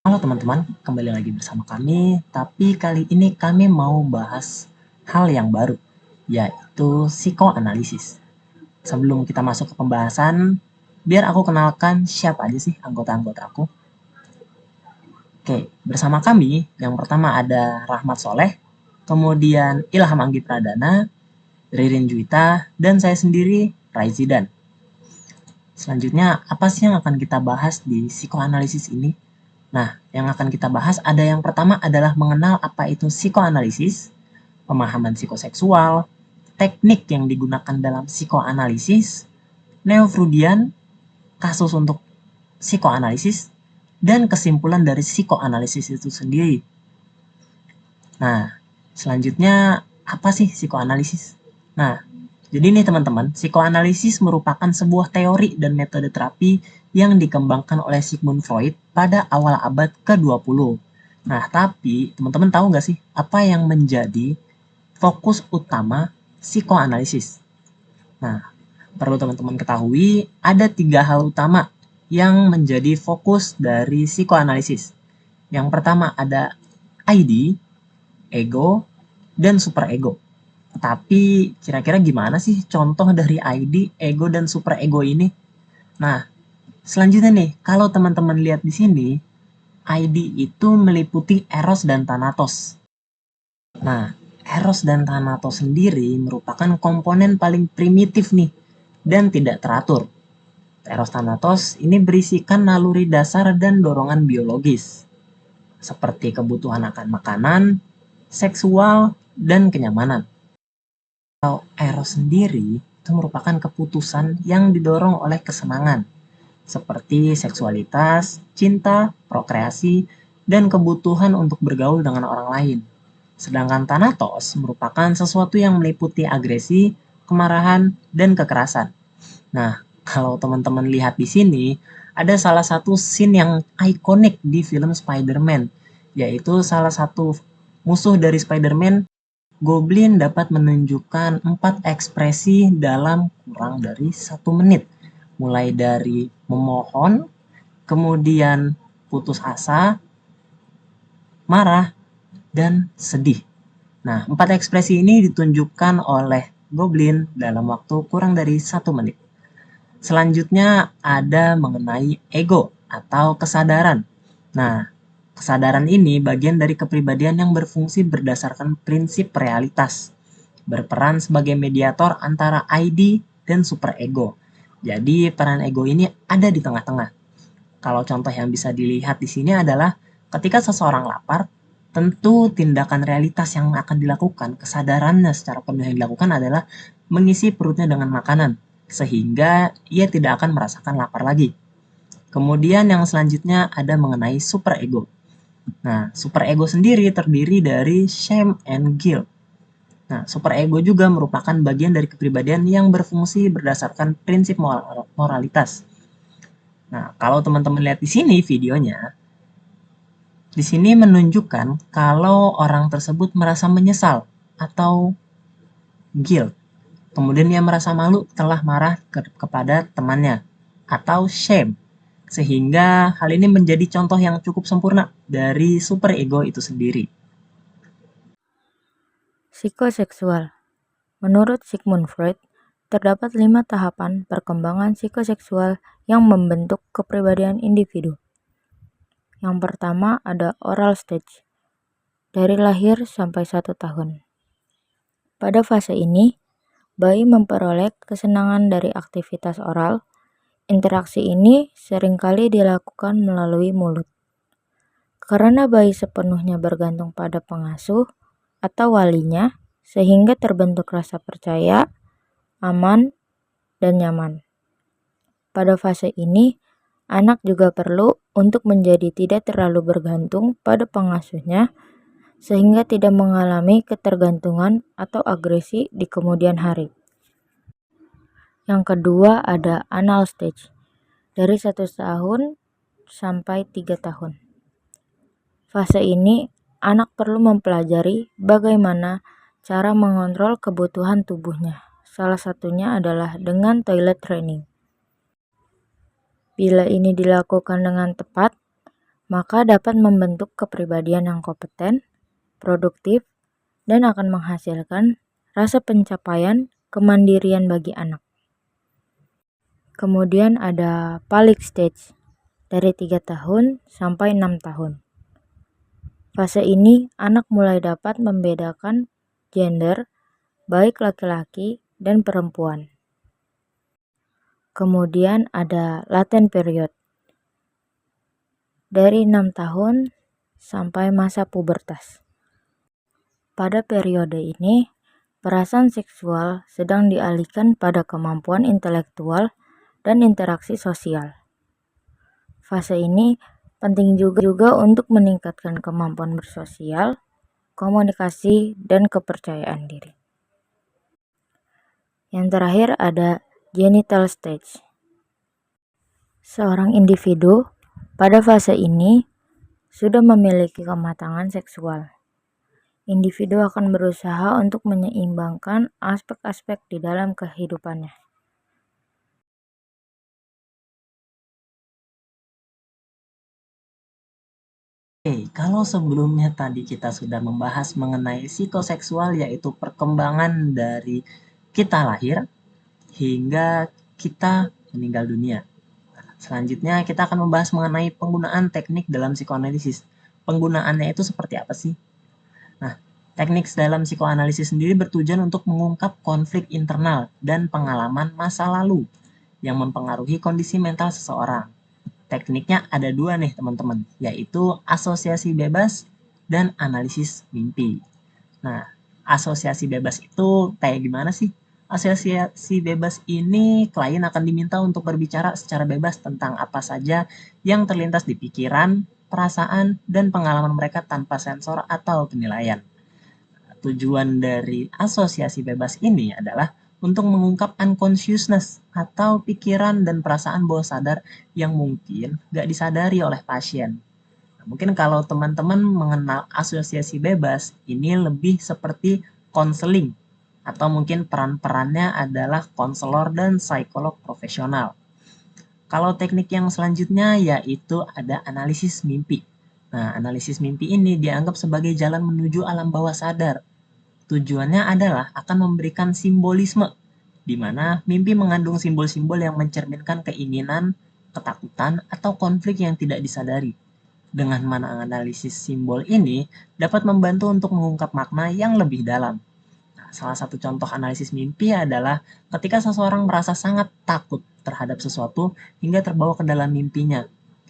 Halo teman-teman, kembali lagi bersama kami, tapi kali ini kami mau bahas hal yang baru, yaitu psikoanalisis. Sebelum kita masuk ke pembahasan, biar aku kenalkan siapa aja sih anggota-anggota aku. Oke, bersama kami yang pertama ada Rahmat Soleh, kemudian Ilham Anggi Pradana, Ririn Juwita, dan saya sendiri, Raizidan. Selanjutnya, apa sih yang akan kita bahas di psikoanalisis ini? Nah, yang akan kita bahas ada yang pertama adalah mengenal apa itu psikoanalisis, pemahaman psikoseksual, teknik yang digunakan dalam psikoanalisis, neo-Freudian, kasus untuk psikoanalisis, dan kesimpulan dari psikoanalisis itu sendiri. Nah, selanjutnya apa sih psikoanalisis? Nah, jadi nih teman-teman, psikoanalisis merupakan sebuah teori dan metode terapi yang dikembangkan oleh Sigmund Freud pada awal abad ke-20. Nah, tapi teman-teman tahu nggak sih apa yang menjadi fokus utama psikoanalisis? Nah, perlu teman-teman ketahui ada 3 hal utama yang menjadi fokus dari psikoanalisis. Yang pertama ada ID, ego, dan superego. Tapi kira-kira gimana sih contoh dari ID, ego, dan superego ini? Nah, selanjutnya nih, kalau teman-teman lihat di sini, ID itu meliputi Eros dan Thanatos. Nah, Eros dan Thanatos sendiri merupakan komponen paling primitif nih dan tidak teratur. Eros Thanatos ini berisikan naluri dasar dan dorongan biologis, seperti kebutuhan akan makanan, seksual, dan kenyamanan. Kalau Eros sendiri itu merupakan keputusan yang didorong oleh kesenangan, seperti seksualitas, cinta, prokreasi, dan kebutuhan untuk bergaul dengan orang lain. Sedangkan Thanatos merupakan sesuatu yang meliputi agresi, kemarahan, dan kekerasan. Nah, kalau teman-teman lihat di sini, ada salah satu scene yang ikonik di film Spider-Man, yaitu salah satu musuh dari Spider-Man, Goblin dapat menunjukkan 4 ekspresi dalam kurang dari 1 menit. Mulai dari memohon, kemudian putus asa, marah, dan sedih. Nah, 4 ekspresi ini ditunjukkan oleh Goblin dalam waktu kurang dari 1 menit. Selanjutnya ada mengenai ego atau kesadaran. Nah, kesadaran ini bagian dari kepribadian yang berfungsi berdasarkan prinsip realitas, berperan sebagai mediator antara ID dan superego. Jadi peran ego ini ada di tengah-tengah. Kalau contoh yang bisa dilihat di sini adalah ketika seseorang lapar, tentu tindakan realitas yang akan dilakukan, kesadarannya secara penuh yang dilakukan adalah mengisi perutnya dengan makanan, sehingga ia tidak akan merasakan lapar lagi. Kemudian yang selanjutnya ada mengenai superego. Nah, superego sendiri terdiri dari shame and guilt. Nah, superego juga merupakan bagian dari kepribadian yang berfungsi berdasarkan prinsip moralitas. Nah, kalau teman-teman lihat di sini videonya, di sini menunjukkan kalau orang tersebut merasa menyesal atau guilt. Kemudian ia merasa malu telah marah kepada temannya atau shame. Sehingga hal ini menjadi contoh yang cukup sempurna dari superego itu sendiri. Psikoseksual. Menurut Sigmund Freud, terdapat 5 tahapan perkembangan psikoseksual yang membentuk kepribadian individu. Yang pertama ada oral stage, dari lahir sampai 1 tahun. Pada fase ini, bayi memperoleh kesenangan dari aktivitas oral. Interaksi ini seringkali dilakukan melalui mulut. Karena bayi sepenuhnya bergantung pada pengasuh atau walinya, sehingga terbentuk rasa percaya, aman, dan nyaman. Pada fase ini, anak juga perlu untuk menjadi tidak terlalu bergantung pada pengasuhnya, sehingga tidak mengalami ketergantungan atau agresi di kemudian hari. Yang kedua ada anal stage, dari 1 tahun sampai 3 tahun. Fase ini, anak perlu mempelajari bagaimana cara mengontrol kebutuhan tubuhnya. Salah satunya adalah dengan toilet training. Bila ini dilakukan dengan tepat, maka dapat membentuk kepribadian yang kompeten, produktif, dan akan menghasilkan rasa pencapaian kemandirian bagi anak. Kemudian ada Palik Stage, dari 3 tahun sampai 6 tahun. Fase ini anak mulai dapat membedakan gender, baik laki-laki dan perempuan. Kemudian ada Latent Period, dari 6 tahun sampai masa pubertas. Pada periode ini, perasaan seksual sedang dialihkan pada kemampuan intelektual dan interaksi sosial. Fase ini penting juga untuk meningkatkan kemampuan bersosial, komunikasi, dan kepercayaan diri. Yang terakhir ada Genital Stage. Seorang individu pada fase ini sudah memiliki kematangan seksual. Individu akan berusaha untuk menyeimbangkan aspek-aspek di dalam kehidupannya. Oke, kalau sebelumnya tadi kita sudah membahas mengenai psikoseksual, yaitu perkembangan dari kita lahir hingga kita meninggal dunia. Selanjutnya kita akan membahas mengenai penggunaan teknik dalam psikoanalisis. Penggunaannya itu seperti apa sih? Nah, teknik dalam psikoanalisis sendiri bertujuan untuk mengungkap konflik internal dan pengalaman masa lalu yang mempengaruhi kondisi mental seseorang. Tekniknya ada 2 nih teman-teman, yaitu asosiasi bebas dan analisis mimpi. Nah, asosiasi bebas itu kayak gimana sih? Asosiasi bebas ini klien akan diminta untuk berbicara secara bebas tentang apa saja yang terlintas di pikiran, perasaan, dan pengalaman mereka tanpa sensor atau penilaian. Tujuan dari asosiasi bebas ini adalah untuk mengungkap unconsciousness atau pikiran dan perasaan bawah sadar yang mungkin gak disadari oleh pasien. Nah, mungkin kalau teman-teman mengenal asosiasi bebas, ini lebih seperti konseling atau mungkin peran-perannya adalah konselor dan psikolog profesional. Kalau teknik yang selanjutnya yaitu ada analisis mimpi. Nah, analisis mimpi ini dianggap sebagai jalan menuju alam bawah sadar. Tujuannya adalah akan memberikan simbolisme, di mana mimpi mengandung simbol-simbol yang mencerminkan keinginan, ketakutan, atau konflik yang tidak disadari. Dengan menganalisis simbol ini dapat membantu untuk mengungkap makna yang lebih dalam. Nah, salah satu contoh analisis mimpi adalah ketika seseorang merasa sangat takut terhadap sesuatu hingga terbawa ke dalam mimpinya.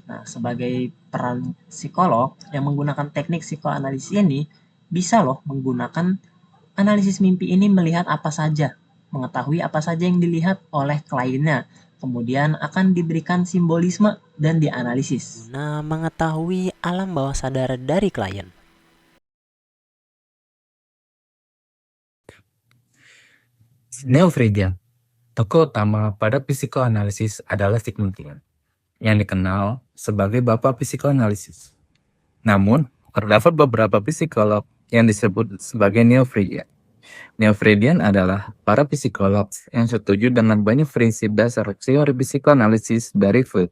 Nah, sebagai peran psikolog yang menggunakan teknik psikoanalisis ini, bisa loh menggunakan analisis mimpi ini melihat apa saja, mengetahui apa saja yang dilihat oleh kliennya, kemudian akan diberikan simbolisme dan dianalisis. Guna mengetahui alam bawah sadar dari klien. Neo Freudian, tokoh utama pada psikoanalisis adalah Sigmund Freud, yang dikenal sebagai bapak psikoanalisis. Namun, terdapat beberapa psikolog yang disebut sebagai Neo-Freudian. Neo-Freudian adalah para psikolog yang setuju dengan banyak prinsip dasar teori psikoanalisis dari Freud,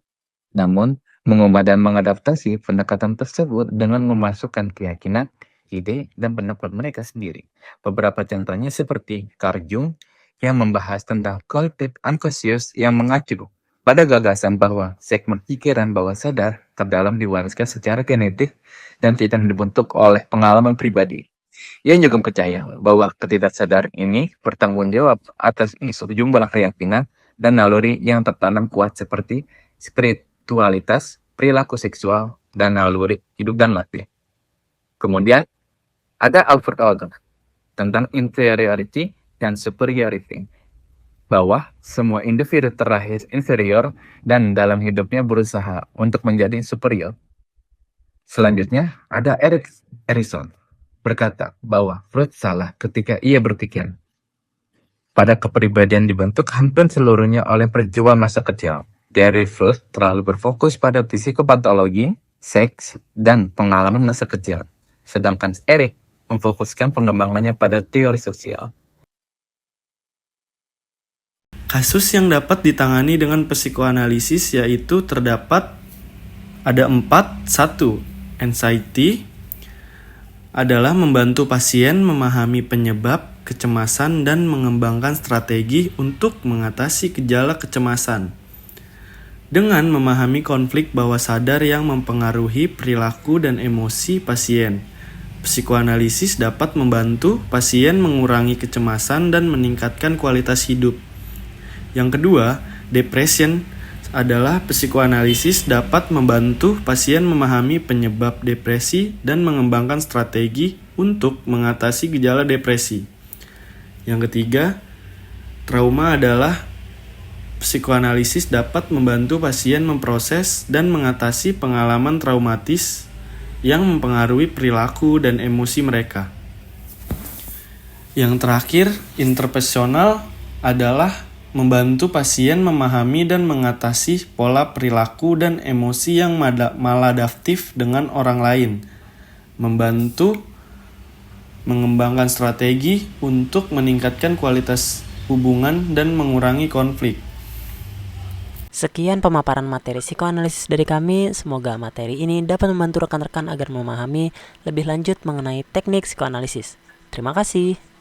namun mengubah dan mengadaptasi pendekatan tersebut dengan memasukkan keyakinan, ide, dan pendapat mereka sendiri. Beberapa contohnya seperti Carl Jung yang membahas tentang collective unconscious yang mengacu pada gagasan bahwa segmen pikiran bawah sadar terdalam diwariskan secara genetik dan tidak dibentuk oleh pengalaman pribadi. Ia juga percaya bahwa ketidaksadar ini bertanggung jawab atas sejumlah keyakinan dan naluri yang tertanam kuat seperti spiritualitas, perilaku seksual, dan naluri hidup dan mati. Kemudian ada Alfred Adler tentang inferiority dan superiority, bahwa semua individu terlahir inferior dan dalam hidupnya berusaha untuk menjadi superior. Selanjutnya ada Erik Erikson berkata bahwa Freud salah ketika ia berpikir pada kepribadian dibentuk hampir seluruhnya oleh perjuangan masa kecil. Dari Freud terlalu berfokus pada psikopatologi, seks, dan pengalaman masa kecil, sedangkan Erik memfokuskan pengembangannya pada teori sosial. Kasus yang dapat ditangani dengan psikoanalisis yaitu terdapat Ada 4. 1. Anxiety adalah membantu pasien memahami penyebab kecemasan dan mengembangkan strategi untuk mengatasi gejala kecemasan. Dengan memahami konflik bawah sadar yang mempengaruhi perilaku dan emosi pasien, psikoanalisis dapat membantu pasien mengurangi kecemasan dan meningkatkan kualitas hidup. Yang kedua, depression adalah psikoanalisis dapat membantu pasien memahami penyebab depresi dan mengembangkan strategi untuk mengatasi gejala depresi. Yang ketiga, trauma adalah psikoanalisis dapat membantu pasien memproses dan mengatasi pengalaman traumatis yang mempengaruhi perilaku dan emosi mereka. Yang terakhir, interpersonal adalah membantu pasien memahami dan mengatasi pola perilaku dan emosi yang maladaptif dengan orang lain, membantu mengembangkan strategi untuk meningkatkan kualitas hubungan dan mengurangi konflik. Sekian pemaparan materi psikoanalisis dari kami. Semoga materi ini dapat membantu rekan-rekan agar memahami lebih lanjut mengenai teknik psikoanalisis. Terima kasih.